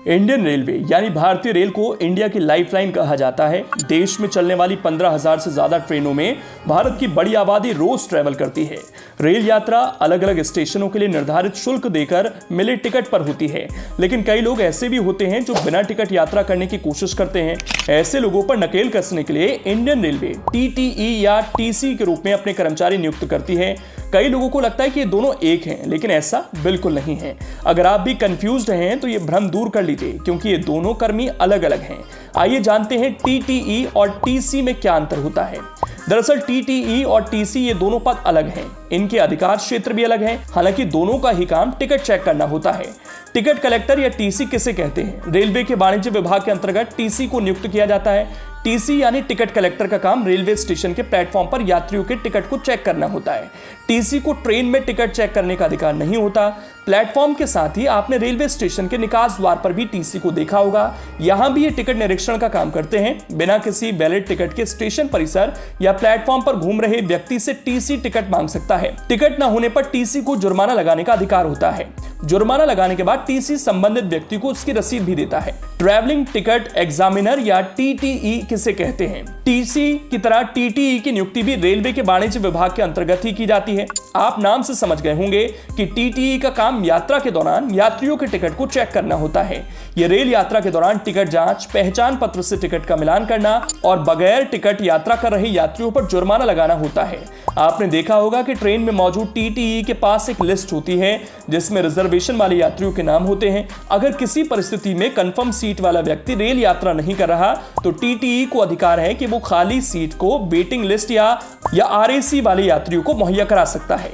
Indian railway यानी भारतीय rail को इंडिया की लाइफलाइन कहा जाता है। देश में चलने वाली 15,000 से ज्यादा ट्रेनों में भारत की बड़ी आबादी रोज ट्रैवल करती है। रेल यात्रा अलग अलग स्टेशनों के लिए निर्धारित शुल्क देकर मिले टिकट पर होती है, लेकिन कई लोग ऐसे भी होते हैं जो बिना टिकट यात्रा करने की कोशिश करते हैं। ऐसे लोगों पर नकेल कसने के लिए इंडियन रेलवे TTE या TC के रूप में अपने कर्मचारी नियुक्त करती है। कई लोगों को लगता है कि ये दोनों एक हैं, लेकिन ऐसा बिल्कुल नहीं है। अगर आप भी कंफ्यूज्ड हैं तो ये भ्रम दूर कर लीजिए, क्योंकि ये दोनों कर्मी अलग अलग हैं। आइए जानते हैं TTE और TC में क्या अंतर होता है। दरअसल TTE और TC ये दोनों पद अलग हैं, इनके अधिकार क्षेत्र भी अलग हैं। हालांकि दोनों का ही काम टिकट चेक करना होता है। टिकट कलेक्टर या TC किसे कहते हैं? रेलवे के वाणिज्य विभाग के अंतर्गत TC को नियुक्त किया जाता है। TC यानी टिकट कलेक्टर का काम रेलवे स्टेशन के प्लेटफॉर्म पर यात्रियों के टिकट को चेक करना होता है। TC को ट्रेन में टिकट चेक करने का अधिकार नहीं होता। प्लेटफॉर्म के साथ ही आपने रेलवे स्टेशन के निकास द्वार पर भी TC को देखा होगा। यहां भी ये टिकट निरीक्षण का काम करते हैं। बिना किसी वैलिड टिकट के स्टेशन परिसर या प्लेटफॉर्म पर घूम रहे व्यक्ति से TC टिकट मांग सकता है। टिकट न होने पर TC को जुर्माना लगाने का अधिकार होता है। जुर्माना लगाने के बाद TC संबंधित व्यक्ति को उसकी रसीद भी देता है। ट्रैवलिंग टिकट एग्जामिनर या TTE किसे कहते हैं? TC की तरह TTE की नियुक्ति भी रेलवे के वाणिज्य विभाग के अंतर्गत ही की जाती है। आप नाम से समझ गए होंगे कि TTE का काम यात्रा के दौरान यात्रियों के टिकट को चेक करना होता है। यह रेल यात्रा के दौरान टिकट जांच, पहचान पत्र से टिकट का मिलान करना और बगैर टिकट यात्रा कर रहे यात्रियों पर जुर्माना लगाना होता है। आपने देखा होगा कि ट्रेन में मौजूद TTE के पास एक लिस्ट होती है जिसमें रिजर्वेशन वाले यात्रियों के नाम होते हैं। अगर किसी परिस्थिति में कंफर्म सीट वाला व्यक्ति रेल यात्रा नहीं कर रहा तो TTE को अधिकार है कि वो खाली सीट को वेटिंग लिस्ट या RAC वाले यात्रियों को मुहैया करा सकता है।